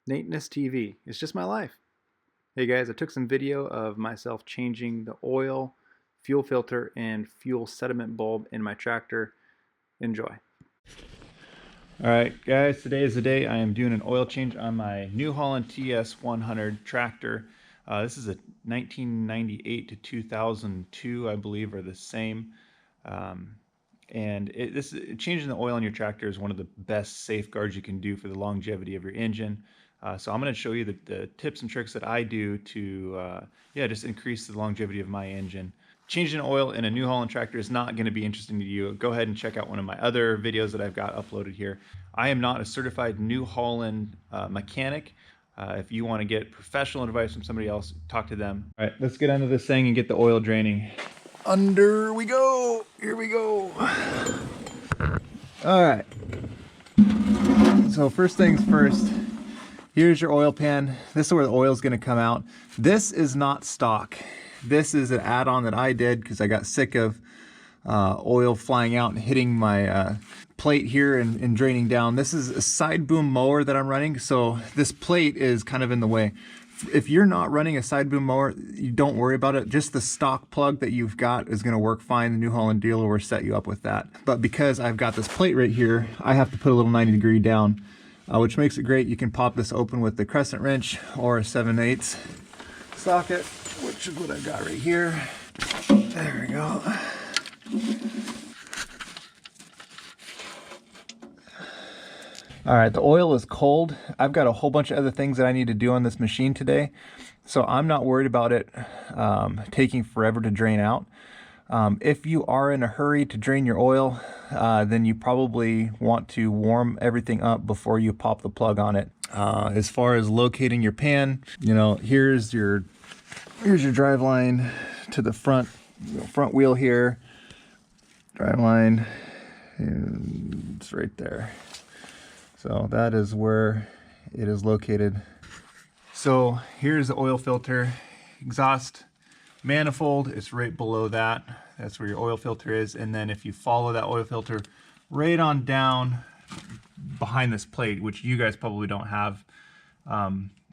Nateness TV. It's just my life. Hey guys, I took some video of myself changing the oil, fuel filter, and fuel sediment bulb in my tractor. Enjoy. Alright guys, today is the day I am doing an oil change on my New Holland TS100 tractor. This is a 1998 to 2002, I believe, are the same. Changing the oil in your tractor is one of the best safeguards you can do for the longevity of your engine. So I'm going to show you the tips and tricks that I do to just increase the longevity of my engine. Changing oil in a New Holland tractor is not going to be interesting to you. Go ahead and check out one of my other videos that I've got uploaded here. I am not a certified New Holland mechanic. If you want to get professional advice from somebody else, talk to them. All right, let's get under this thing and get the oil draining. Under we go. Here we go. All right. So first things first, here's your oil pan. This is where the oil is going to come out. This is not stock. This is an add-on that I did because I got sick of oil flying out and hitting my plate here and draining down. This is a side boom mower that I'm running, so this plate is kind of in the way. If you're not running a side boom mower, you don't worry about it. Just the stock plug that you've got is going to work fine. The New Holland Delo will set you up with that. But because I've got this plate right here, I have to put a little 90-degree down, which makes it great. You can pop this open with the crescent wrench or a 7/8 socket, which is what I've got right here. There we go. All right, the oil is cold. I've got a whole bunch of other things that I need to do on this machine today, so I'm not worried about it taking forever to drain out. If you are in a hurry to drain your oil, then you probably want to warm everything up before you pop the plug on it. As far as locating your pan, here's your drive line to the front wheel here. Drive line, and it's right there. So that is where it is located. So here's the oil filter, exhaust manifold. It's right below that. That's where your oil filter is. And then if you follow that oil filter right on down behind this plate, which you guys probably don't have,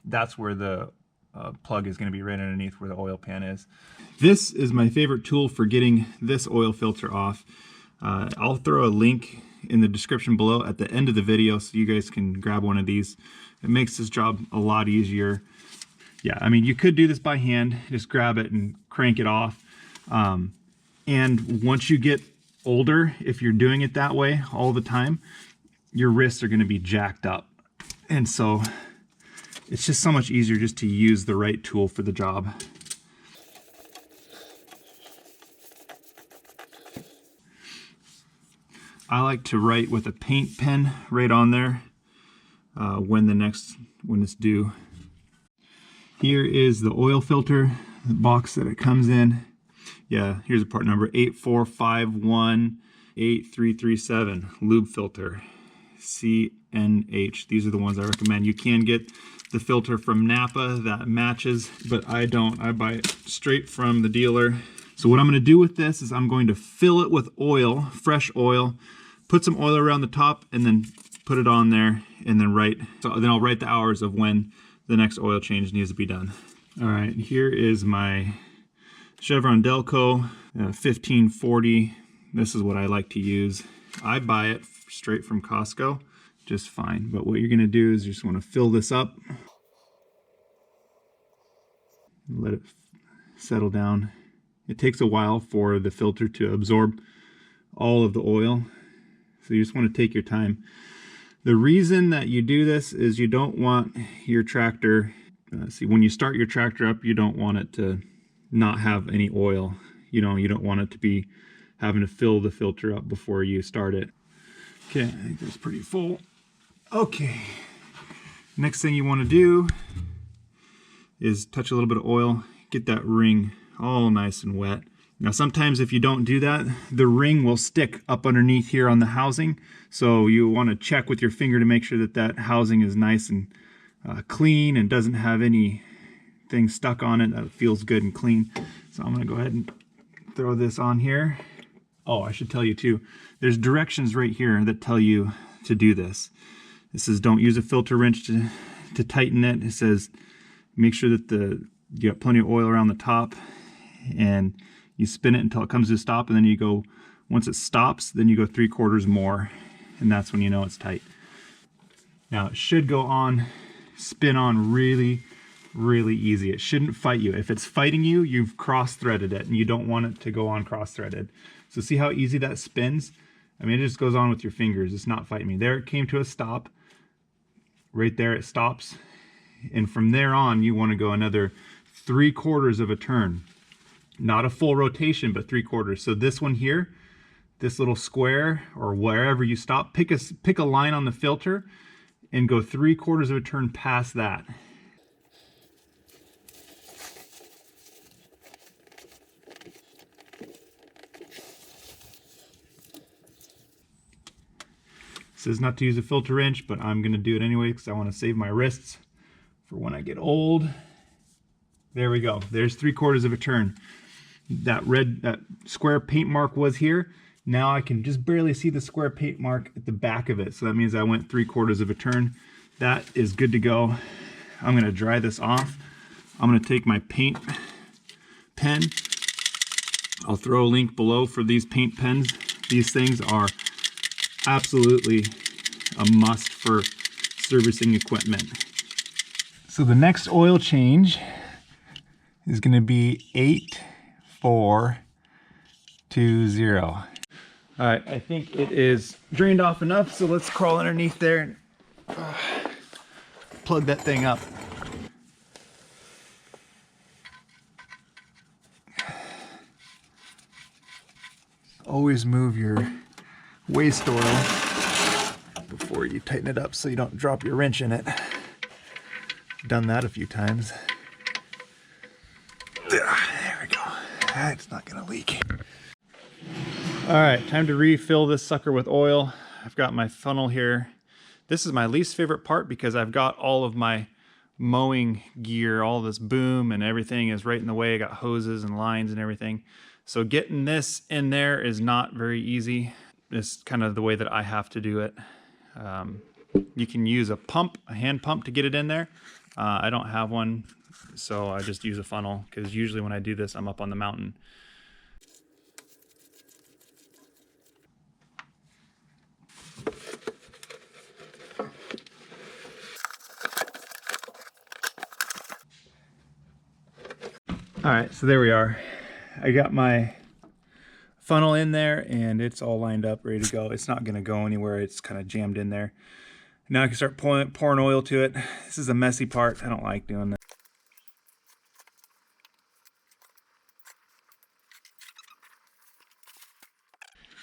that's where the plug is going to be right underneath where the oil pan is. This is my favorite tool for getting this oil filter off. I'll throw a link in the description below at the end of the video so you guys can grab one of these. It makes this job a lot easier. Yeah, I mean, you could do this by hand, just grab it and crank it off. And once you get older, if you're doing it that way all the time, your wrists are going to be jacked up. And so it's just so much easier just to use the right tool for the job. I like to write with a paint pen right on there when it's due. Here is the oil filter, the box that it comes in. Yeah, here's a part number 845183337, lube filter, CNH. These are the ones I recommend. You can get the filter from Napa that matches, but I don't. I buy it straight from the dealer. So what I'm going to do with this is I'm going to fill it with oil, fresh oil, put some oil around the top, and then put it on there, and then I'll write the hours of when the next oil change needs to be done. All right, here is my Chevron Delo 1540. This is what I like to use. I buy it straight from Costco, just fine. But what you're gonna do is you just wanna fill this up, let it settle down. It takes a while for the filter to absorb all of the oil. So you just want to take your time. The reason that you do this is you don't want your tractor, when you start your tractor up, you don't want it to not have any oil. You don't want it to be having to fill the filter up before you start it. Okay, I think that's pretty full. Okay, next thing you want to do is touch a little bit of oil, get that ring all nice and wet. Now sometimes if you don't do that, the ring will stick up underneath here on the housing. So you want to check with your finger to make sure that that housing is nice and clean and doesn't have anything stuck on it. That feels good and clean. So I'm going to go ahead and throw this on here. Oh, I should tell you too, there's directions right here that tell you to do this. This is don't use a filter wrench to tighten it. It says make sure that you got plenty of oil around the top, and you spin it until it comes to a stop, and then you go, once it stops, then you go 3/4 more, and that's when you know it's tight. Now it should go on, spin on really, really easy. It shouldn't fight you. If it's fighting you, you've cross-threaded it, and you don't want it to go on cross-threaded. So see how easy that spins? I mean, it just goes on with your fingers. It's not fighting me. There it came to a stop. Right there it stops. And from there on, you want to go another 3/4 of a turn. Not a full rotation, but 3/4. So this one here, this little square, or wherever you stop, pick a line on the filter and go 3/4 of a turn past that. It says not to use a filter wrench, but I'm going to do it anyway because I want to save my wrists for when I get old. There we go. There's 3/4 of a turn. That square paint mark was here. Now I can just barely see the square paint mark at the back of it. So that means I went 3/4 of a turn. That is good to go. I'm going to dry this off. I'm going to take my paint pen. I'll throw a link below for these paint pens. These things are absolutely a must for servicing equipment. So the next oil change is going to be 8420. All right, I think it is drained off enough, so let's crawl underneath there and plug that thing up. Always move your waste oil before you tighten it up so you don't drop your wrench in it. Done that a few times. There we go. It's not gonna leak. All right, time to refill this sucker with oil. I've got my funnel here. This is my least favorite part because I've got all of my mowing gear, all this boom and everything is right in the way. I got hoses and lines and everything. So getting this in there is not very easy. It's kind of the way that I have to do it. You can use a pump, a hand pump to get it in there. I don't have one, so I just use a funnel because usually when I do this, I'm up on the mountain. All right, so there we are. I got my funnel in there and it's all lined up, ready to go. It's not gonna go anywhere. It's kind of jammed in there. Now I can start pouring oil to it. This is a messy part. I don't like doing that.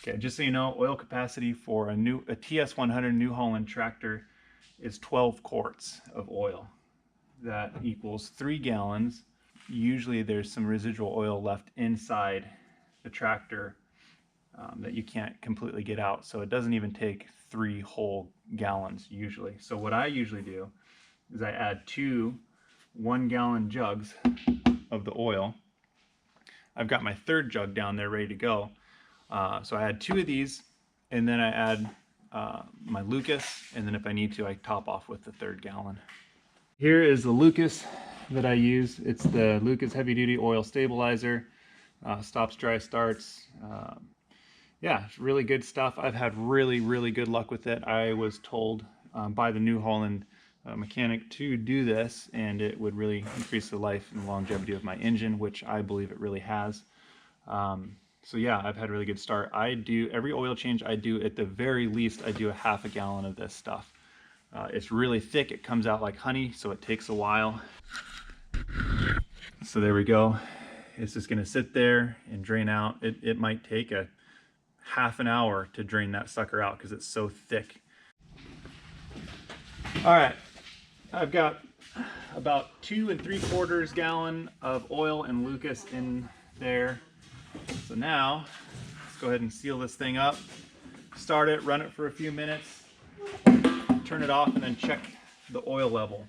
Okay, just so you know, oil capacity for a TS100 New Holland tractor is 12 quarts of oil. That equals 3 gallons. Usually there's some residual oil left inside the tractor that you can't completely get out. So it doesn't even take 3 whole gallons usually. So what I usually do is I add 2 1-gallon jugs of the oil. I've got my 3rd jug down there ready to go. So I add 2 of these, and then I add my Lucas, and then if I need to, I top off with the 3rd gallon. Here is the Lucas that I use. It's the Lucas Heavy Duty Oil Stabilizer. Stops dry starts. Yeah, it's really good stuff. I've had really, really good luck with it. I was told by the New Holland mechanic to do this, and it would really increase the life and longevity of my engine, which I believe it really has. So yeah, I've had a really good start. I do every oil change I do, at the very least, I do a half a gallon of this stuff. It's really thick. It comes out like honey, so it takes a while. So there we go. It's just going to sit there and drain out. It might take a half an hour to drain that sucker out because it's so thick. All right, I've got about 2 3/4 gallon of oil and Lucas in there. So now let's go ahead and seal this thing up, start it, run it for a few minutes, turn it off, and then check the oil level.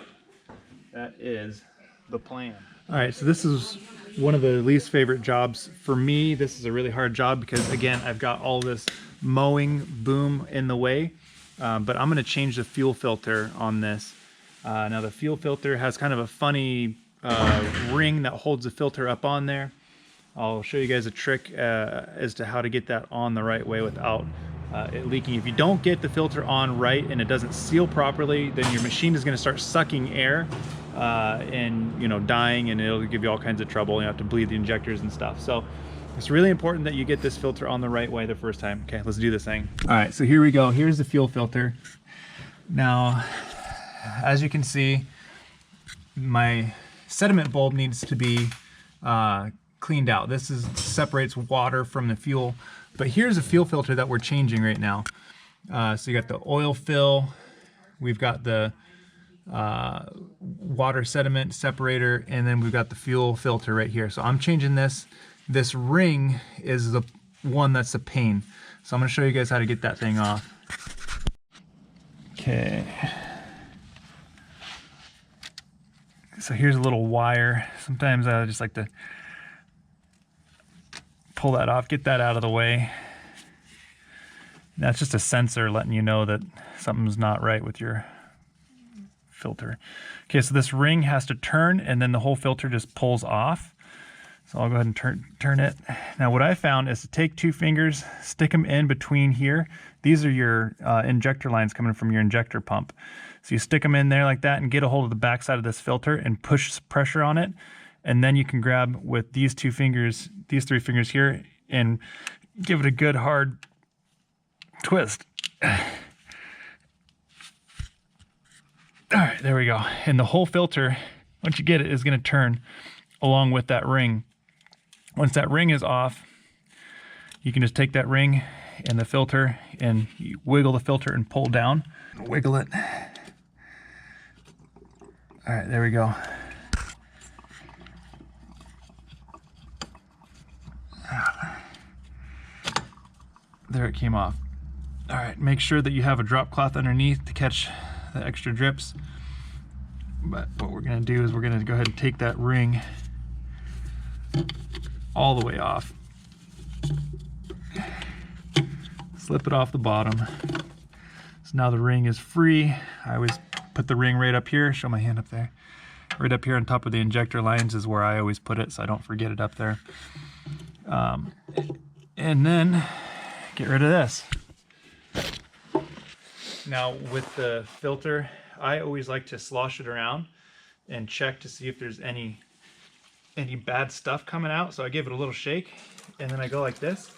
That is the plan. All right, so this is one of the least favorite jobs for me. This is a really hard job because, again, I've got all this mowing boom in the way, but I'm going to change the fuel filter on this. Now the fuel filter has kind of a funny ring that holds the filter up on there. I'll show you guys a trick as to how to get that on the right way without it leaking. If you don't get the filter on right and it doesn't seal properly, then your machine is going to start sucking air and, you know, dying, and it'll give you all kinds of trouble. You have to bleed the injectors and stuff. So it's really important that you get this filter on the right way the first time. Okay, let's do this thing. All right, so here we go. Here's the fuel filter. Now, as you can see, my sediment bulb needs to be cleaned out. This separates water from the fuel. But here's a fuel filter that we're changing right now. So you got the oil fill, we've got the water sediment separator, and then we've got the fuel filter right here. So I'm changing this. This ring is the one that's a pain. So I'm gonna show you guys how to get that thing off. Okay. So here's a little wire. Sometimes I just like to pull that off, get that out of the way. That's just a sensor letting you know that something's not right with your filter. Okay, so this ring has to turn and then the whole filter just pulls off. So I'll go ahead and turn it. Now what I found is to take 2 fingers, stick them in between here. These are your injector lines coming from your injector pump. So you stick them in there like that and get a hold of the back side of this filter and push pressure on it. And then you can grab with these 2 fingers, these 3 fingers here, and give it a good hard twist. All right, there we go. And the whole filter, once you get it, is going to turn along with that ring. Once that ring is off, you can just take that ring and the filter and you wiggle the filter and pull down. Wiggle it. All right, there we go. There it came off. All right, make sure that you have a drop cloth underneath to catch the extra drips. But what we're gonna do is we're gonna go ahead and take that ring all the way off. Slip it off the bottom. So now the ring is free. I always put the ring right up here, show my hand up there. Right up here on top of the injector lines is where I always put it so I don't forget it up there. And then get rid of this. Now with the filter, I always like to slosh it around and check to see if there's any bad stuff coming out. So I give it a little shake and then I go like this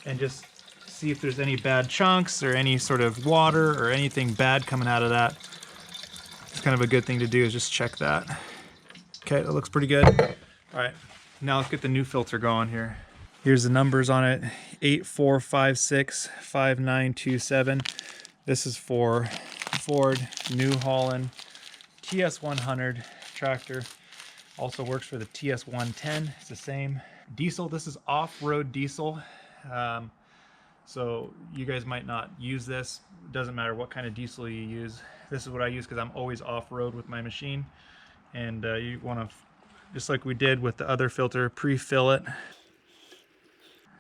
and just see if there's any bad chunks or any sort of water or anything bad coming out of that. It's kind of a good thing to do, is just check that. Okay, that looks pretty good. All right, now let's get the new filter going here. Here's the numbers on it, 84565927. This is for Ford New Holland TS100 tractor. Also works for the TS110, it's the same. Diesel, this is off-road diesel. So you guys might not use this. It doesn't matter what kind of diesel you use. This is what I use because I'm always off-road with my machine. And you want to, just like we did with the other filter, pre-fill it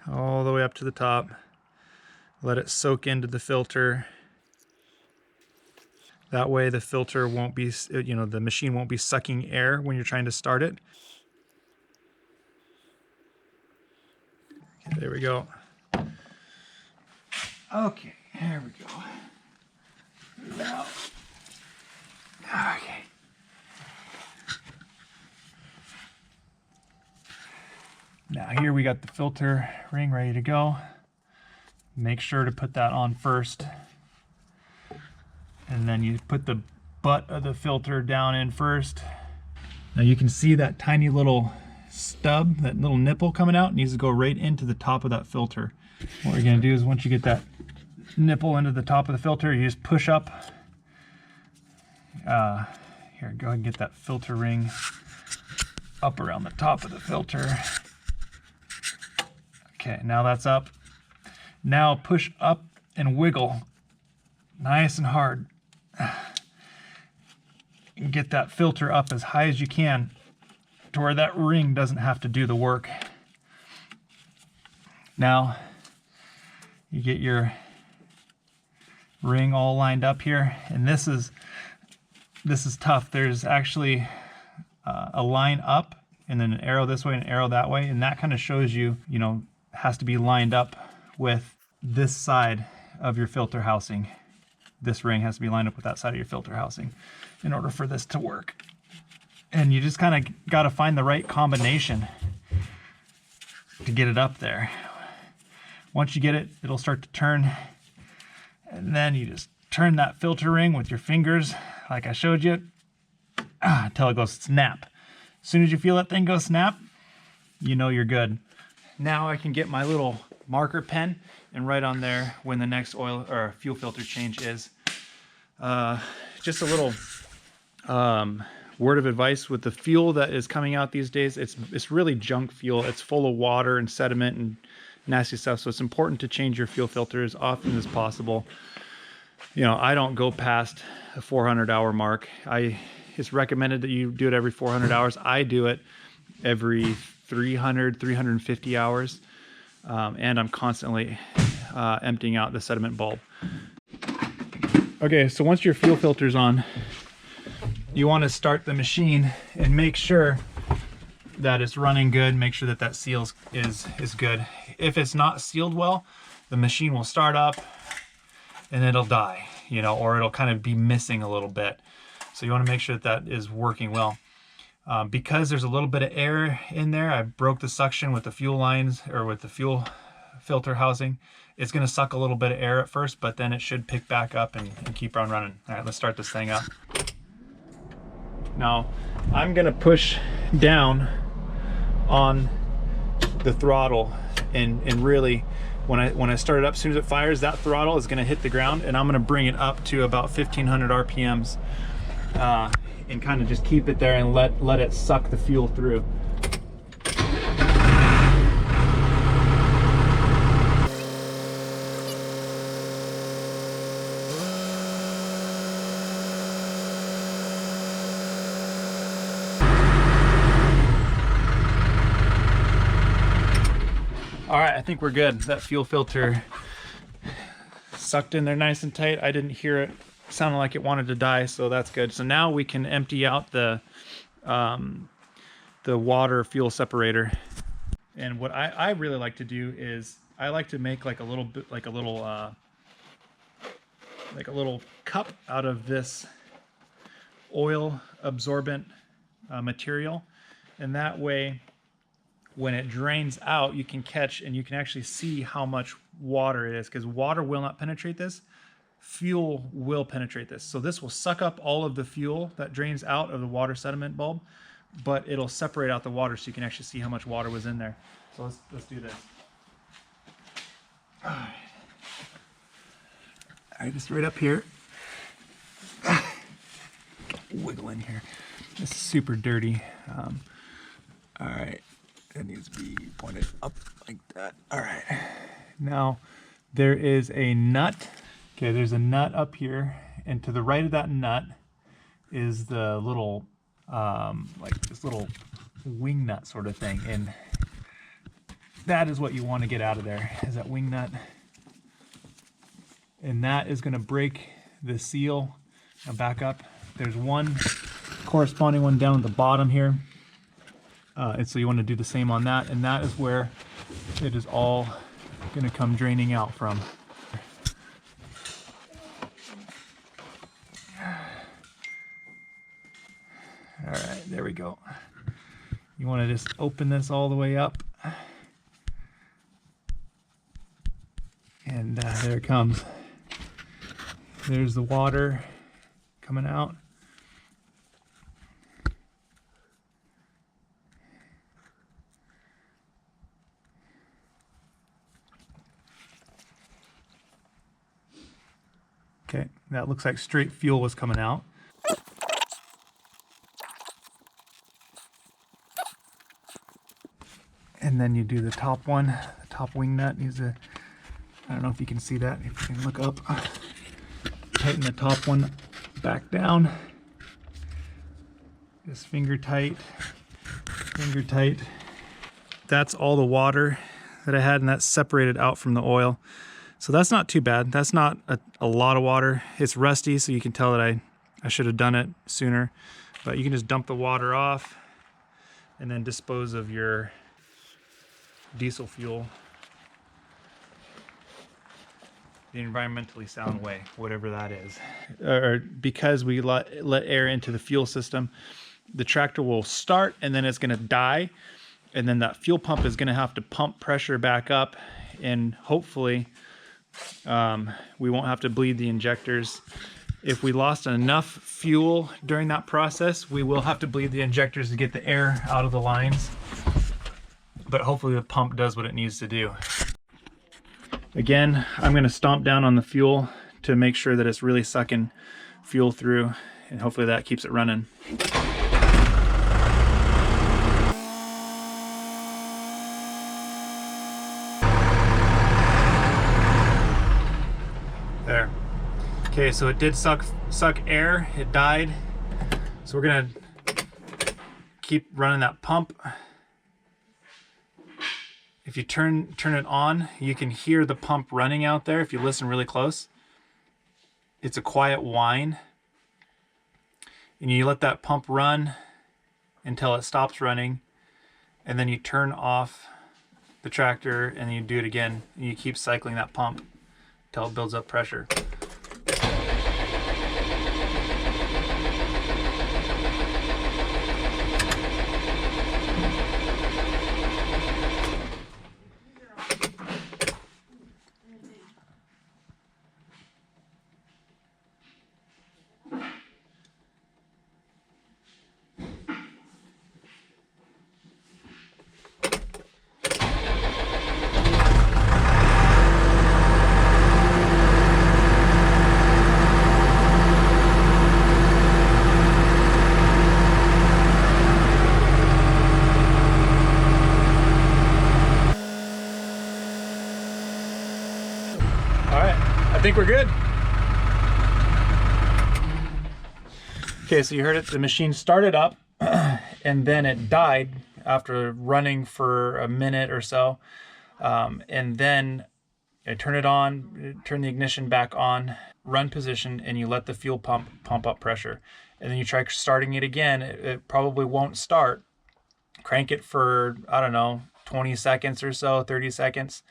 all the way up to the top. Let it soak into the filter. That way the filter won't be, the machine won't be sucking air when you're trying to start it. Okay, there we go. Okay, here we go. Now, okay. Now here we got the filter ring ready to go. Make sure to put that on first. And then you put the butt of the filter down in first. Now you can see that tiny little stub, that little nipple coming out, needs to go right into the top of that filter. What we're gonna do is once you get that nipple into the top of the filter, you just push up. Here, go ahead and get that filter ring up around the top of the filter. Okay, now that's up. Now push up and wiggle nice and hard. And get that filter up as high as you can to where that ring doesn't have to do the work. Now you get your ring all lined up here, and this is this is tough. There's actually a line up and then an arrow this way and an arrow that way, and that kind of shows you, you know, has to be lined up with this side of your filter housing. This ring has to be lined up with that side of your filter housing in order for this to work. And you just kind of got to find the right combination to get it up there. Once you get it, it'll start to turn, and then you just turn that filter ring with your fingers like I showed you until it goes snap. As soon as you feel that thing go snap, you know you're good. Now I can get my little marker pen and write on there when the next oil or fuel filter change is. Just a little word of advice with the fuel that is coming out these days. It's really junk fuel. It's full of water and sediment and nasty stuff. So it's important to change your fuel filter as often as possible. You know, I don't go past a 400-hour mark. It's recommended that you do it every 400 hours. I do it every 350 hours. And I'm constantly emptying out the sediment bulb. Okay, so once your fuel filter's on, you want to start the machine and make sure that it's running good. Make sure that that seal is good. If it's not sealed well, the machine will start up and it'll die, you know, or it'll kind of be missing a little bit. So you want to make sure that that is working well. Because there's a little bit of air in there, I broke the suction with the fuel lines or with the fuel filter housing. It's going to suck a little bit of air at first, but then it should pick back up and keep on running. All right, let's start this thing up. Now, I'm going to push down on the throttle and really, when I start it up, as soon as it fires, that throttle is going to hit the ground, and I'm going to bring it up to about 1500 RPMs and kind of just keep it there and let it suck the fuel through. All right, I think we're good. That fuel filter sucked in there nice and tight. I didn't hear it. Sounded like it wanted to die, so that's good. So now we can empty out the water fuel separator. And what I really like to do is I like to make like a little bit, like a little cup out of this oil absorbent material, and that way, when it drains out, you can catch and you can actually see how much water it is, because water will not penetrate this. Fuel will penetrate this. So this will suck up all of the fuel that drains out of the water sediment bulb, but it'll separate out the water so you can actually see how much water was in there. So let's do this. All right, just right up here. Wiggle in here. This is super dirty. All right. It needs to be pointed up like that. All right. Now there is a nut. Okay, there's a nut up here, and to the right of that nut is the little, like this little wing nut sort of thing, and that is what you want to get out of there, is that wing nut. And that is going to break the seal. Now back up. There's one corresponding one down at the bottom here. And so you want to do the same on that, and that is where it is all going to come draining out from. All right, there we go. You want to just open this all the way up, and there it comes. There's the water coming out. Okay, that looks like straight fuel was coming out. And then you do the top one, the top wing nut needs to, I don't know if you can see that, if you can look up. Tighten the top one back down. Just finger tight, finger tight. That's all the water that I had, and that's separated out from the oil. So that's not too bad. That's not a lot of water. It's rusty, so you can tell that I should have done it sooner, but you can just dump the water off and then dispose of your diesel fuel the environmentally sound way, whatever that is. Or because we let air into the fuel system, the tractor will start and then it's going to die, and then that fuel pump is going to have to pump pressure back up, and hopefully we won't have to bleed the injectors. If we lost enough fuel during that process, we will have to bleed the injectors to get the air out of the lines, but hopefully the pump does what it needs to do. Again, I'm going to stomp down on the fuel to make sure that it's really sucking fuel through, and hopefully that keeps it running. There. Okay, so it did suck air, it died. So we're gonna keep running that pump. If you turn it on, you can hear the pump running out there if you listen really close. It's a quiet whine. And you let that pump run until it stops running, and then you turn off the tractor and you do it again. And you keep cycling that pump until it builds up pressure. I think we're good. Okay, so you heard it, the machine started up and then it died after running for a minute or so. And then I turn it on, turn the ignition back on, run position, and you let the fuel pump up pressure. And then you try starting it again, it probably won't start. Crank it for, I don't know, 20 seconds or so, 30 seconds.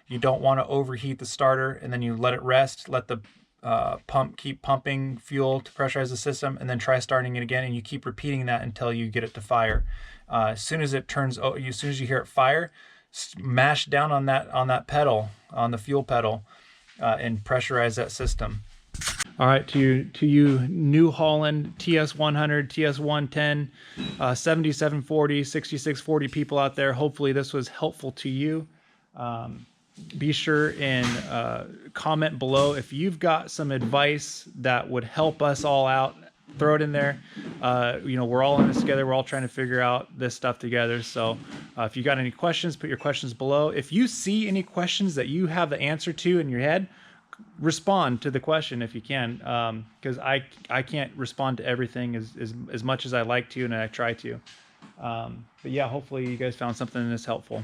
You don't want to overheat the starter, and then you let it rest, let the pump keep pumping fuel to pressurize the system, and then try starting it again, and you keep repeating that until you get it to fire. As soon as it turns, as soon as you hear it fire, mash down on that pedal, on the fuel pedal, and pressurize that system. All right, to you New Holland TS100, TS110, 7740, 6640 people out there, hopefully this was helpful to you. Be sure and comment below if you've got some advice that would help us all out. Throw it in there. You know, we're all in this together. We're all trying to figure out this stuff together. So if you got any questions, put your questions below. If you see any questions that you have the answer to in your head, respond to the question if you can, because I can't respond to everything as much as I like to, and I try to. But yeah, hopefully you guys found something in this helpful.